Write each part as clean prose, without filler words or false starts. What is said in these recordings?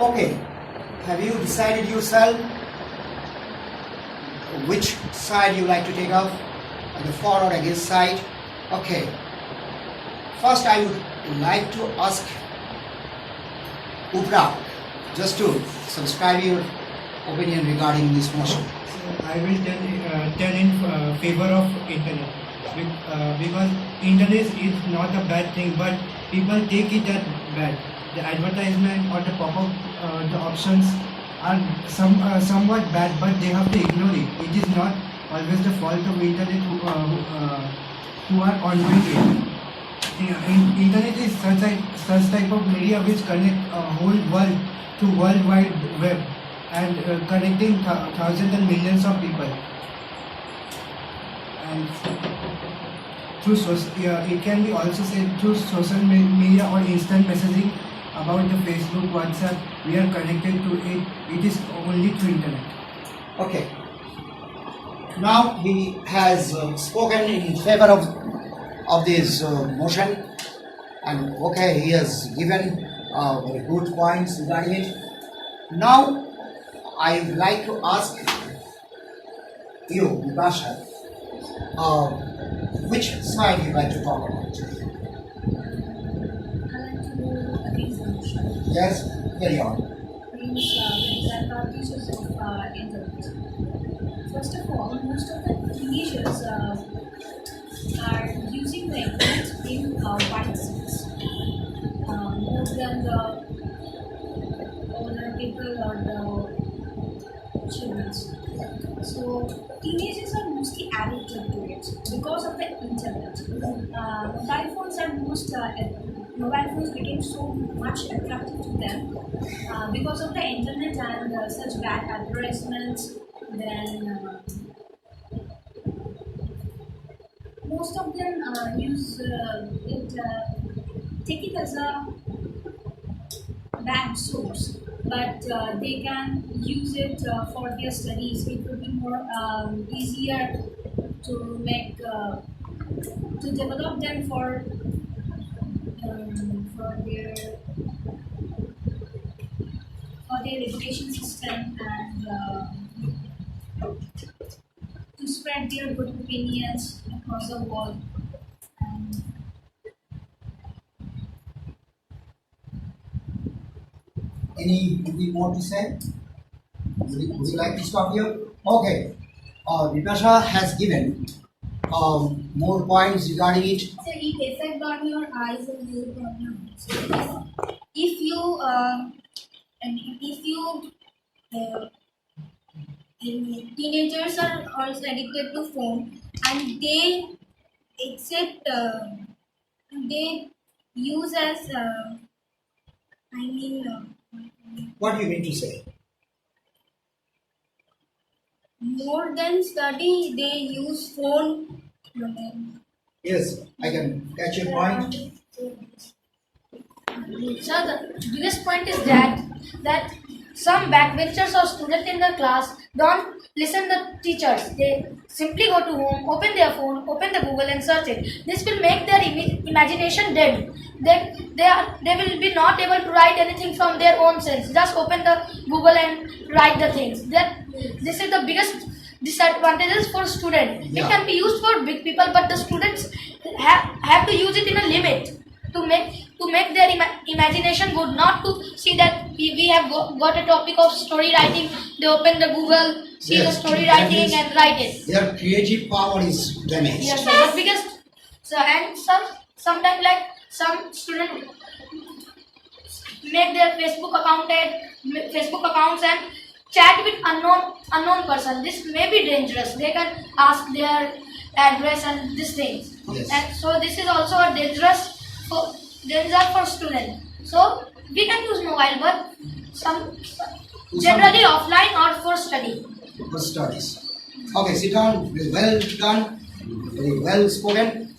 Okay, have you decided yourself which side you like to take off, on the for or against side? Okay, first I would like to ask Upra just to subscribe your opinion regarding this motion. So I will tell in favor of internet because internet is not a bad thing, but people take it as bad. The advertisement or the pop-up, the options are somewhat bad, but they have to ignore it. It is not always the fault of internet who are conveying it. Internet is such type of media which connect a whole world to World Wide Web and connecting thousands and millions of people. And it can be also said through social media or instant messaging about the Facebook, WhatsApp. We are connected to it. It is only through internet. Okay. Now he has spoken in favor of this motion, and okay, he has given very good points regarding it. Now I would like to ask you, Vipasha, which side you like to talk about? Yes, carry on. Disadvantages of internet. First of all, most of the teenagers are using the internet in wide sense, more than the older people or the children. So teenagers are mostly addicted to it because of the internet. Mobile phones became so much attractive to them because of the internet and such bad advertisements. Then most of them take it as a bad source, but they can use it for their studies. It would be more easier to make to develop them for their education system and to spread their good opinions across the world. And Anything more to say? Would you like to stop here? Okay. Vipasha has given more points regarding it. so it affect on your eyes and health on your eyes. If you teenagers are also addicted to phone and they accept they use as I mean What do you mean to say? more than study they use phone. Yes, I can catch your point. So the biggest point is that some backbenchers or students in the class don't listen the teachers. They simply go to home, open their phone, open the Google and search it. This will make their imagination dead. They will be not able to write anything from their own sense. Just open the Google and write the things. This is the biggest disadvantages for student. Yeah. It can be used for big people, but the students have to use it in a limit to make their imagination good, not to see that we have got a topic of story writing. They open the Google, see the Yes, story that writing is- and write it. Their creative power is damaged. Yes, sir. But biggest and sometimes like some student make their Facebook accounts and chat with unknown person. This may be dangerous. They can ask their address and these things. Yes. And so this is also a danger for student. So we can use mobile, but generally offline or for study. For studies. Okay, sit down. Very well done. Very well spoken.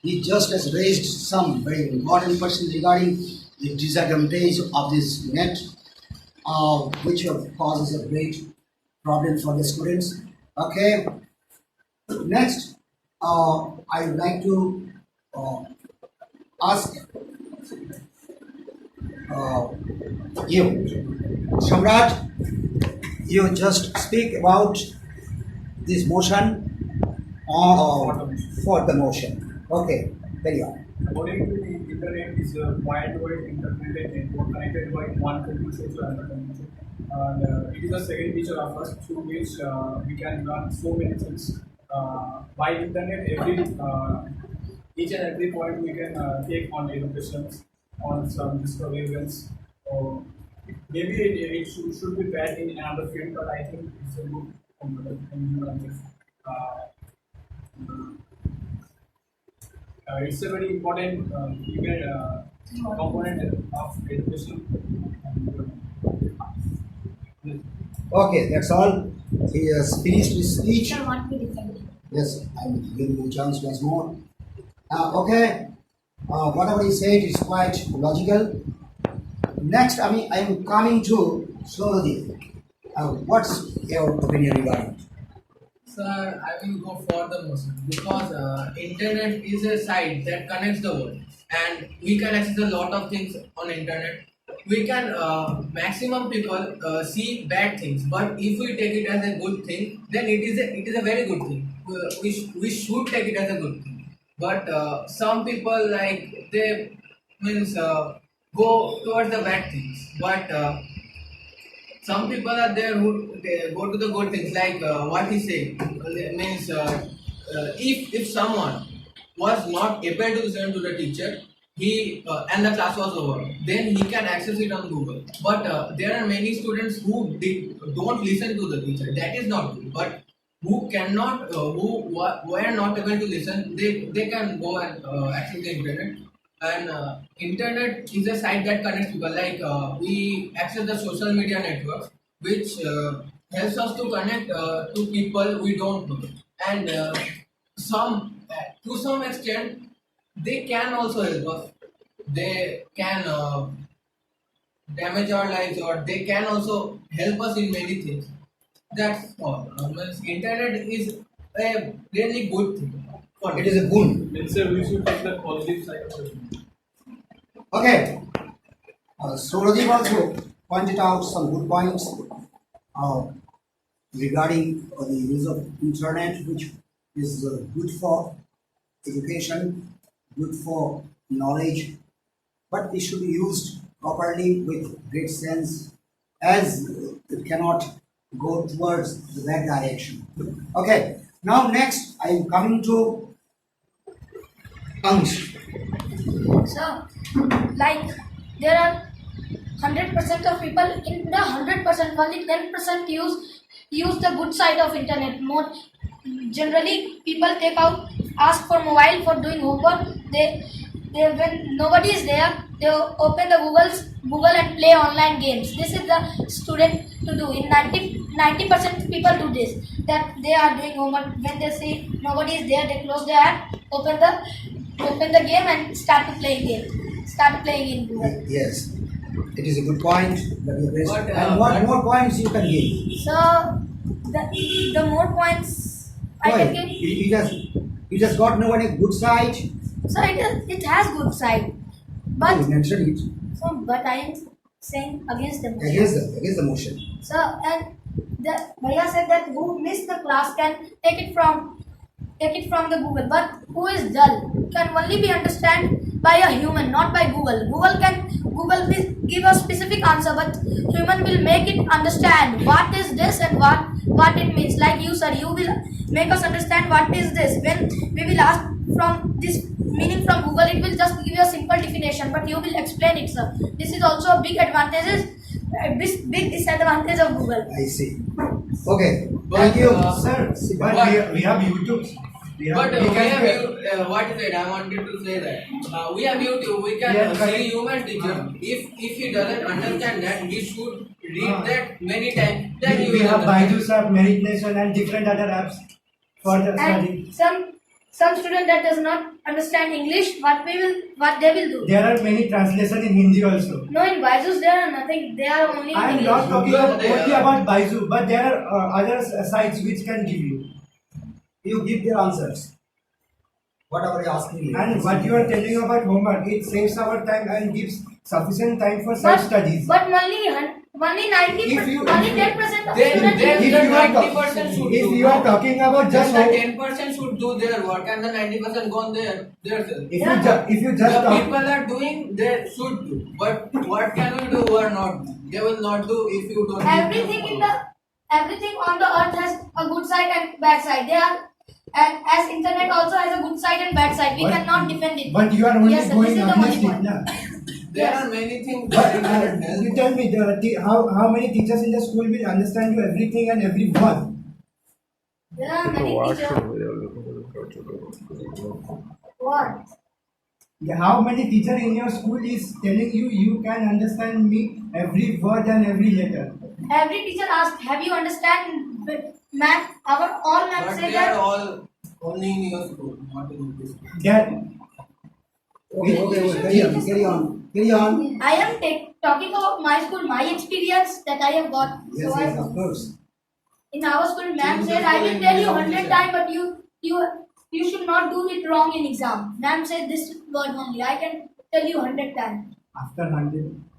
He just has raised some very important questions regarding the disadvantage of this net, which causes a great problem for the students. Okay. Next, I would like to ask You, Samrat, you just speak about this motion for the motion. Okay, carry on. According to the internet, is a worldwide interconnected network connected by one computer to another computer. And it is the second feature of us through which we can learn so many things. By internet, each and every point we can take on educations, on some discovery events. Or maybe it should be bad in another field, but I think it's a good in human life. It's a very important component of education. Okay, that's all. He has finished his speech. Shall not be defended. Yes, I will give you a chance once more. Okay, whatever he said is quite logical. Next, I am coming to Slowly. What's your opinion regarding it? Sir, I will go for the motion because internet is a site that connects the world, and we can access a lot of things on internet. We can maximum people see bad things, but if we take it as a good thing, then it is a very good thing. We should take it as a good thing. But some people like they means go towards the bad things, but. Some people are there who they go to the good things like what he said means if someone was not able to listen to the teacher he and the class was over then he can access it on Google, but there are many students who don't listen to the teacher. That is not good, but who cannot were not able to listen, they can go and access the internet. And internet is a site that connects people, like we access the social media networks which helps us to connect to people we don't know, and some to some extent they can also help us. They can damage our lives, or they can also help us in many things. That's all. Means internet is a really good thing for It is a boon. Let's say we should take the positive side of it. Okay. Suradeep also pointed out some good points regarding the use of internet, which is good for education, good for knowledge, but it should be used properly with great sense, as it cannot go towards the bad direction. Okay. Now next, I am coming to Ansh. So, like there are 100% of people in the 100%, only 10% use the good side of internet. More generally, people ask for mobile for doing homework. They when nobody is there, they open the Google and play online games. This is the student to do. In 90% people do this. That they are doing homework. When they see nobody is there, they close their app, open the game and start playing in Google. Yes, it is a good point that you raised. But, And what more points you can give? So the more points I Why? can give. It has got no any good side. So it has good side, You but mentioned it but I am saying against the motion. against the motion. So and the Bhaiya said that who missed the class can take it from the Google, but who is dull can only be understand by a human, not by Google. Google will give a specific answer, but human will make it understand what is this and what it means. Like you sir, you will make us understand what is this. When we will ask from this meaning from Google, it will just give you a simple definition, but you will explain it, sir. This is also a big big disadvantage of Google. I see. Okay, But, thank you. Sir, but we have YouTube. But we we can have what is it? I wanted to say that we have YouTube. We can Yeah, correct. see human teacher. If he doesn't understand that, he should read that many times. Then he we will have understand. Baiju's app, Merit Nation, and different other apps for the study. And some student that does not understand English, what they will do. There are many translation in Hindi also. No, in Byju's there are nothing. They are only in I am English. not talking Google, only about Baizu, but there are other sites which can give you. You give their answers. Whatever you're asking me. And what you are telling about homework, it saves our time and gives sufficient time for such studies. But only 90, If you- only if you- 10% of Then students. if the you are 90% should if do. you are talking about just Then the 10% should do their work and the 90% gone there. if you just The talk, people are doing, they should do. But what can we do or not do? They will not do if you don't. Everything on the earth has a good side and bad side. And as internet also has a good side and bad side. We But- cannot defend it. but you are only Yes, sir, going this is the against only it, point. na? There Yes. are many things But, that internet helps. you tell me how many teachers in the school will understand you everything and every word? There are many teachers. What? How many teacher in your school is telling you can understand me every word and every letter? Every teacher asks, have you understand math? All math But say they are that. all only in your school, not in this school. That Okay, carry on. I am talking about my school, my experience that I have got. Yes, So yes, of course. in our school, ma'am Change said, the I will school tell you language 100 also. times, but you should not do it wrong in exam. Ma'am said this word only. I can tell you 100 times.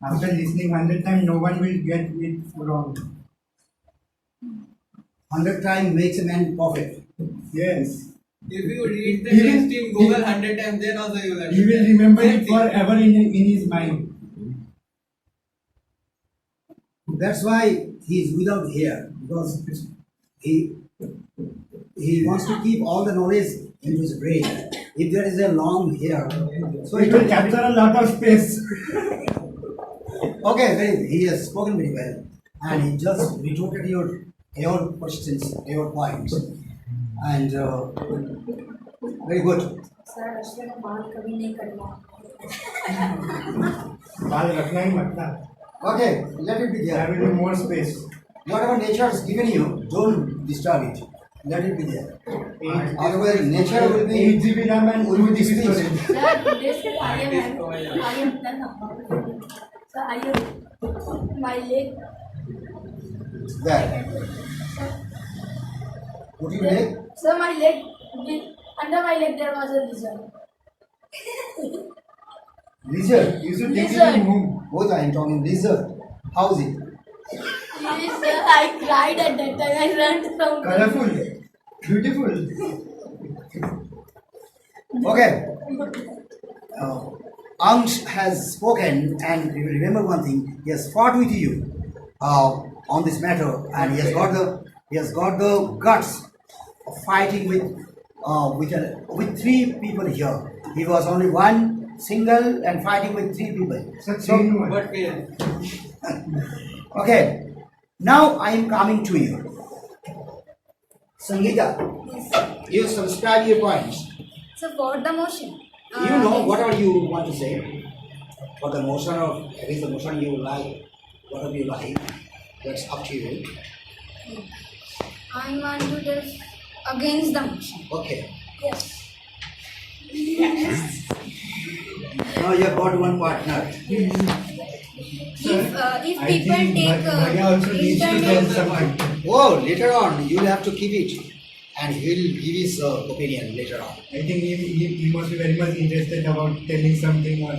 after listening 100 times, no one will get it wrong. 100 times makes a man perfect. Yes. If you read the Even- text in Google 100 times, then also you will He will understand. remember Same it thing. forever in his mind. That's why he is without hair, because he wants to keep all the knowledge in his brain. If there is a long hair, So it will capture a lot of space. Okay, he has spoken very well, and he just retorted your questions, your points, and very good. Sir, ऐसे में बाल कभी नहीं कटवा. बाल रखना ही मत ना. Okay, let it be There there. will be more space. Whatever nature has given you, don't disturb it. Let it be there. Otherwise, nature will be 8 GB RAM and 2 GB storage. Sir, today I am done about. Sir, I am my leg. there. Put your leg. Sir, my leg. Under my leg there was a lizard. Lizard. You should take it Lizard. in home. Both I am talking lizard. How is it? Yes, sir, I cried at that time. I ran from. Colorful. Beautiful. Okay. Ansh has spoken, and you will remember one thing. He has fought with you on this matter, and he has got the guts of fighting with three people here. He was only one single and fighting with three people. Such So, in one. But okay. Now I am coming to you. Sangeeta, you subscribe your points. So for the motion. You know whatever you want to say. For the motion or if it's the motion you like, whatever you like, that's up to you. I want to tell against the motion. Okay. Yes. Now you have got one partner. If I people think take Bhaiya also needs to tell internet, something. Oh, later on you'll have to keep it, and he'll give his opinion later on. I think he must be very much interested about telling something or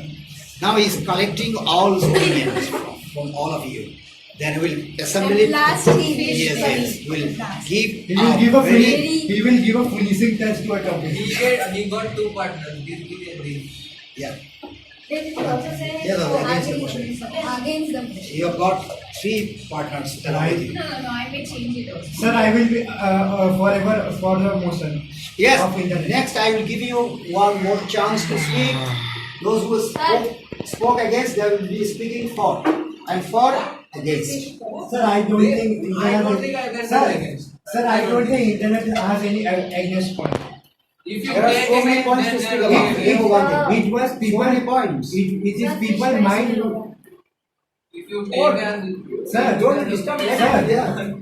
Now he's collecting all his opinions from all of you. Then we'll assemble at it. last he will Yes, tell. yes. We'll At last. give. he will give a very, he will give a finishing touch to a topic. he got two partners. This. yeah. Then you also say. Yes, against the motion. Against the motion. You have got three partners along with you. No, I may change it also. Sir, I will be forever for the motion. Yes. Of internet. Next, I will give you one more chance to speak. Those who spoke against, they will be speaking for, and for against. Sir, I don't think I don't think I can sir, go against. Sir, I don't think internet has any against point. If you There are take so many it, points to then speak there about. will be- Remember one thing. It was So people. many points. It is people mind. If you take and Sir, Don't disturb me. Sir, Yeah.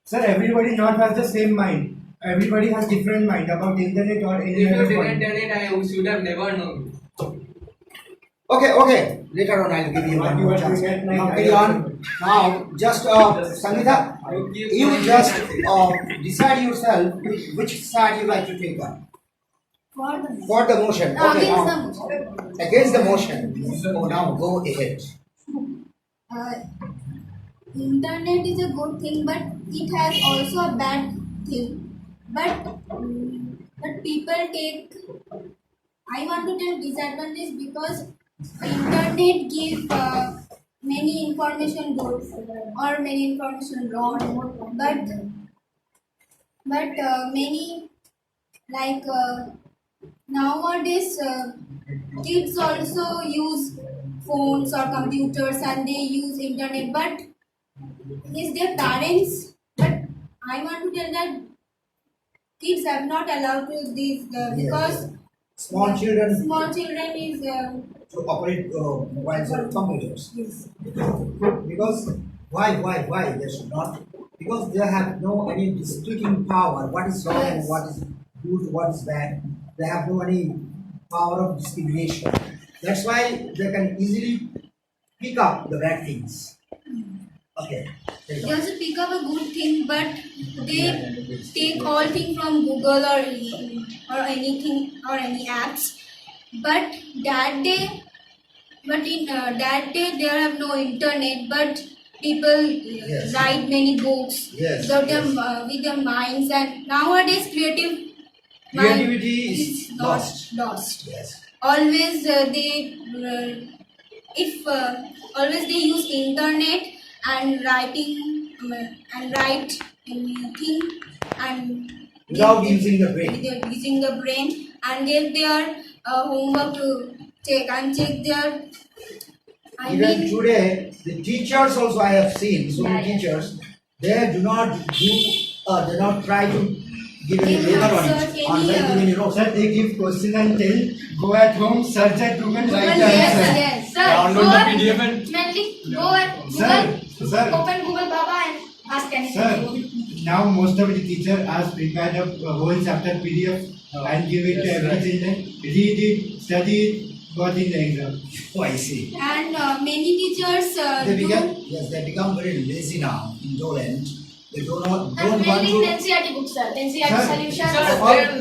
Sir, everybody not has the same mind. Everybody has different mind about internet or if any you other didn't point. tell it, I should have never known. Okay. Later on, I'll give you What one you more are chance. doing at night, Now, I carry also on. Now, just Sangeeta, you just decide yourself which side you like to take on. For the motion. Okay, Against now. the motion. Against the motion. Oh, now go ahead. Uh, Internet is a good thing, but it has also a bad thing. But people take. I want to tell disadvantage because internet give many information good or many information wrong. But many like nowadays kids also use phones or computers and they use internet, but is their parents. But I want to tell that kids are not allowed to this because Small children small children is to operate mobiles or computers. yes. Because why they should not? Because they have no any distinguishing power. What is wrong and Yes. what is good, what is bad. They have no any power of discrimination. That's why they can easily pick up the bad things. Okay. there you They go. also pick up a good thing, but they take all things from Google or anything or any apps. But that day, in that day there have no internet, but people Yes. write many books Yes, with their minds, and nowadays Creativity is not lost. lost. Yes. Always if always they use internet and write anything and Without using the brain. they're using the brain and give their homework to check and check their Even today, the teachers also I have seen so many teachers. They do not try to give any They labor do on not it. search On any, like any notes. Sir, they give question and tell, go at home, search at Google, write the yes, answer. yes. Sir, Download go the at, PDF and mainly go at Sir, Google, sir. open Google Baba and ask anything. Sir, now most of the teacher has prepared a whole chapter PDF and give it to every children. Read it, study it, got in the exam. Oh, I see. And many teachers They become very lazy now, indolent. They don't And want mainly to. NCERT books, sir. NCERT Sir, solutions. Sir,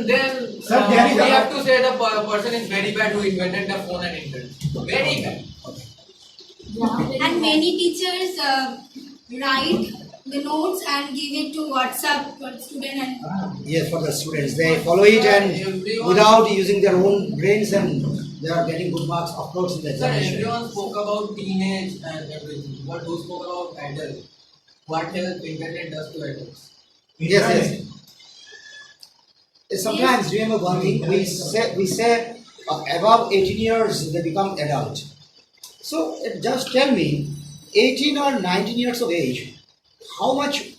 then Sir, there is we a- have to say the person is very bad who invented the phone and internet. Very bad. and many teachers write the notes and give it to WhatsApp for student and Yes, for the students, they follow it and Everyone- without using their own brains, and they are getting good marks, of course, in the Sir, examination. everyone spoke about teenage and everything. But who spoke about adults? What help internet does to adults? Yes. Sometimes remember one thing, we say above 18 years they become adult. So just tell me, 18 or 19 years of age, how much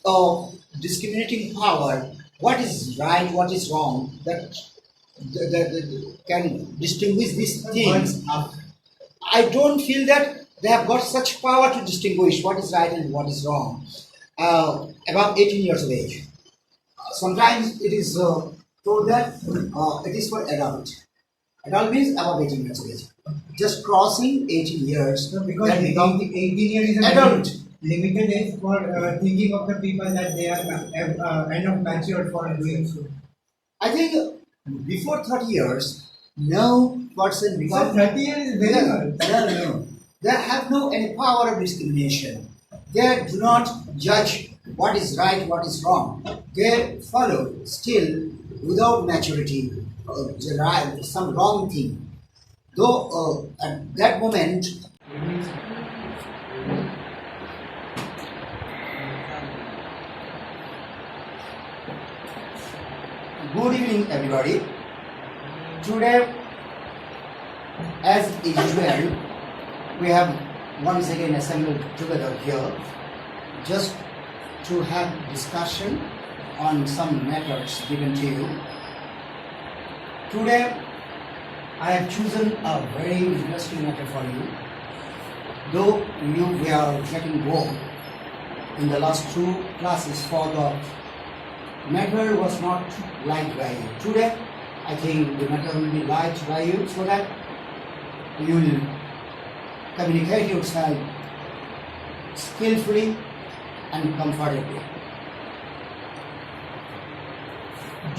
discriminating power, what is right, what is wrong, that can distinguish these things. I don't feel that they have got such power to distinguish what is right and what is wrong above 18 years of age. Sometimes it is told that it is for adult. Adult means above 18 years of age. Just crossing 18 years Because can become 18 years is a adult. limited age for thinking of the people that they are kind of matured for doing so. I think before 30 years, no person So becomes 30 years is very good. No. They have no any power of discrimination. They do not judge what is right, what is wrong. They follow still without maturity some wrong thing. Though at that moment, good evening everybody. Today, as usual, we have once again assembled together here just to have discussion on some matters given to you. Today, I have chosen a very interesting matter for you. Though we are getting bored in the last two classes for the matter was not liked by you. Today, I think the matter will be liked by you so that you will communicate yourself skillfully and comfortably.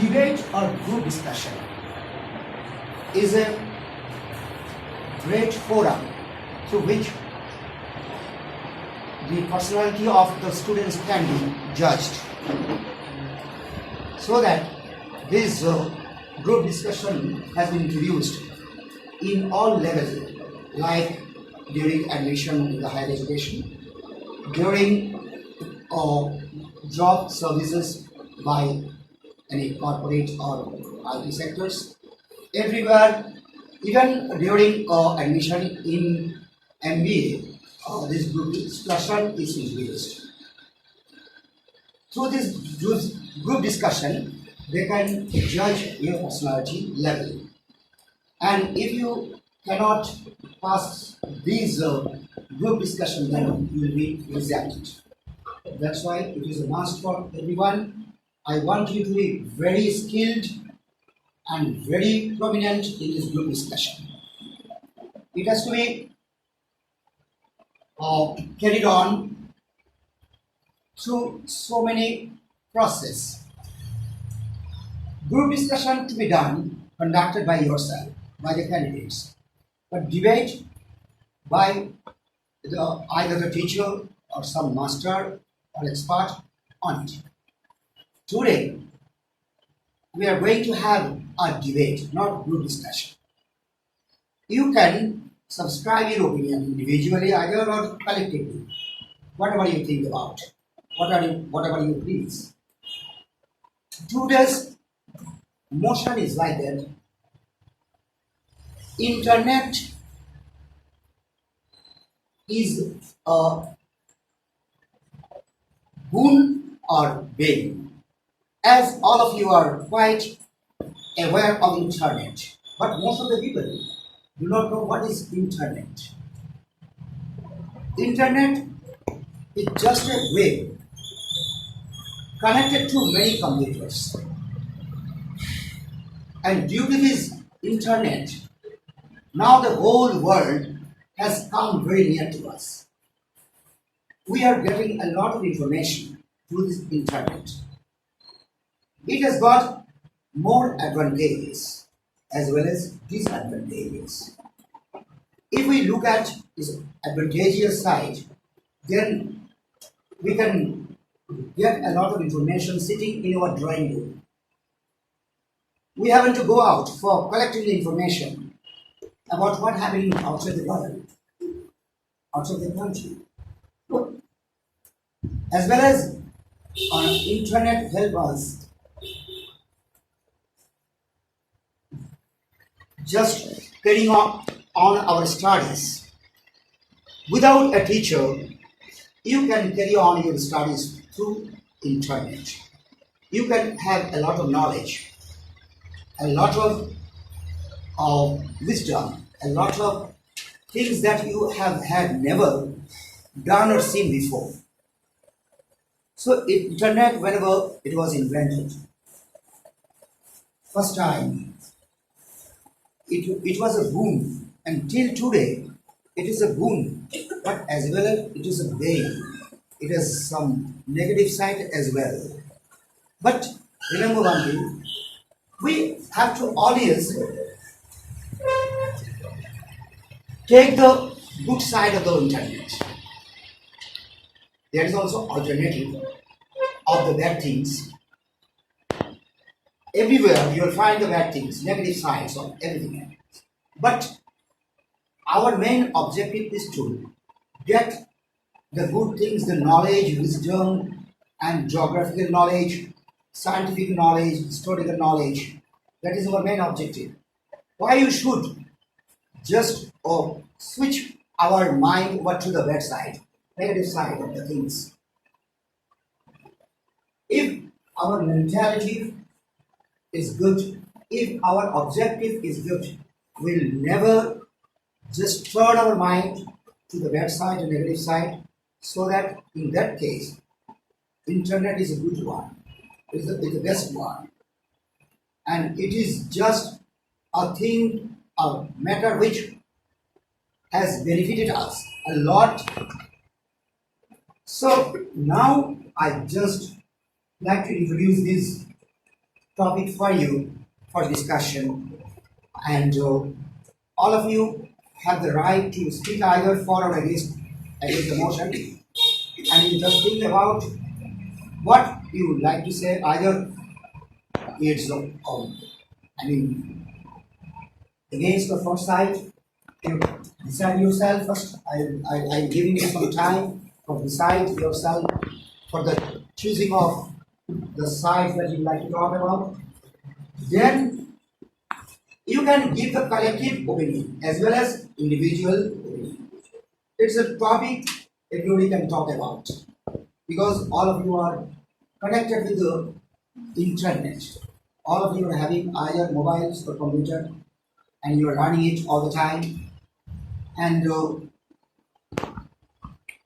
Debate or group discussion. is a great forum through which the personality of the students can be judged. So that this group discussion has been introduced in all levels, like during admission in the higher education, during job services by any corporate or IT sectors, everywhere, even during admission in MBA, this group discussion is introduced. Through this group discussion, they can judge your personality level. And if you cannot pass these group discussion, then you will be rejected. That's why it is a must for everyone. I want you to be very skilled and very prominent in this group discussion. It has to be carried on through so many process. Group discussion to be done, conducted by yourself, by the candidates, but debate by either the teacher or some master or expert on it. Today, we are going to have a debate, not group discussion. You can subscribe your opinion individually either or collectively, whatever you think about, whatever you please. Today's motion is like that. Internet is a boon or bane. As all of you are quite aware of internet, but most of the people do not know what is internet. Internet is just a web connected to many computers. And due to this internet, now the whole world has come very near to us. We are getting a lot of information through this internet. It has got more advantages as well as disadvantages. If we look at this advantageous side, then we can get a lot of information sitting in our drawing room. We haven't to go out for collecting the information about what's happening outside the world, outside the country. As well as internet help us just carrying on our studies. Without a teacher, you can carry on your studies through internet. You can have a lot of knowledge, a lot of wisdom, a lot of things that you have had never done or seen before. So internet, whenever it was invented, first time, it was a boon, and till today it is a boon, but as well as it is a bane. It has some negative side as well. But remember one thing, we have to always take the good side of the internet. There is also alternative of the bad things. Everywhere you will find the bad things, negative sides of everything. But our main objective is to get the good things, the knowledge, wisdom, and geographical knowledge, scientific knowledge, historical knowledge. That is our main objective. Why you should just switch our mind over to the bad side, negative side of the things. If our mentality is good, if our objective is good, we'll never just turn our mind to the bad side and negative side, so that in that case, internet is a good one, it's the best one. And it is just a thing, a matter which has benefited us a lot. So now I just like to introduce this topic for you for discussion. and all of you have the right to speak either for or against the motion, and you just think about what you would like to say. Either it's against the first side. You decide yourself first. I'm giving you some time to decide yourself for the choosing of the side that you like to talk about. Then you can give the collective opinion as well as individual opinion. It's a topic everybody can talk about because all of you are connected with the internet. All of you are having either mobiles or computer and you are running it all the time and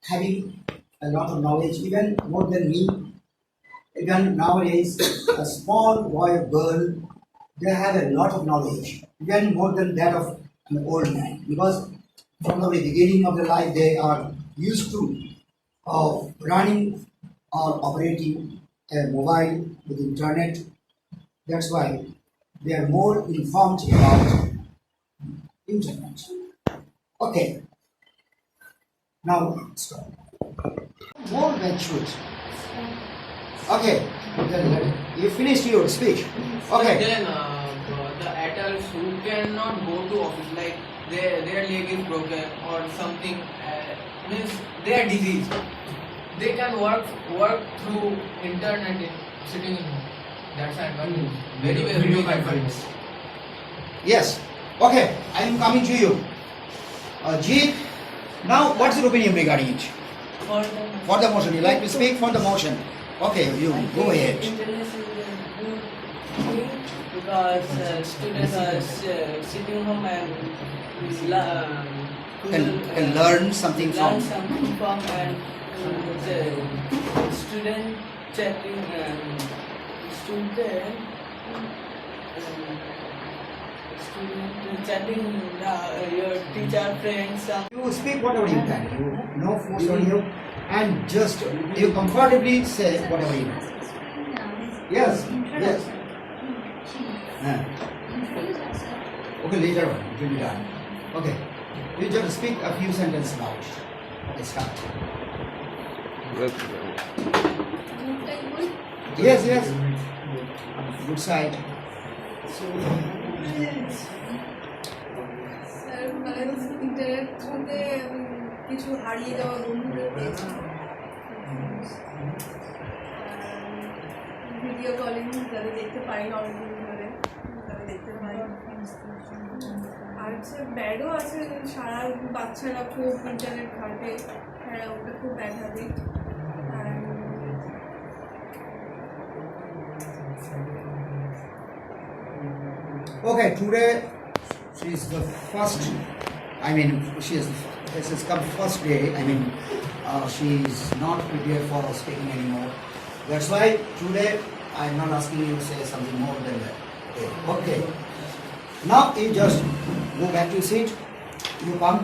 having a lot of knowledge, even more than me. Even nowadays, a small boy or girl, they have a lot of knowledge, even more than that of an old man, because from the very beginning of their life, they are used to running or operating a mobile with internet. That's why they are more informed about internet. Okay. Now stop. More matured. Okay. Then you finished your speech. Okay. Then the adults who cannot go to office, like their leg is broken or something, means they are diseased. They can work through internet sitting in home. That's advantage. Very big advantage. Yes. Okay. I am coming to you. Jeet, now what's your opinion regarding it? For the motion. You like to speak for the motion? Okay, you go ahead. Internet is a good thing because students are sitting home and Can learn something learn from. something from and the student chatting student chatting your teacher friends. You speak whatever you can. You no force on you, and just you comfortably say whatever you can. Yes. Yes. Okay, later on it will be done. Okay. You just speak a few sentences now. Okay, start. Yes, yes. Good side. Sir মানে internet মধ্যে কিছু হারিয়ে যাওয়া বন্ধুদের পেয়েছি video calling যাদের দেখতে পাই না অনেকদিন ধরে তারা দেখতে পাই আর হচ্ছে ব্যাডও আছে সারা বাচ্চারা খুব ইন্টারনেট ঘাটে হ্যাঁ ওটা খুব bad habit Okay, today she is the first. I mean, this has come first day. I mean, she is not prepared for speaking anymore. That's why today I am not asking you to say something more than that. Okay. Now you just go back to your seat. You come.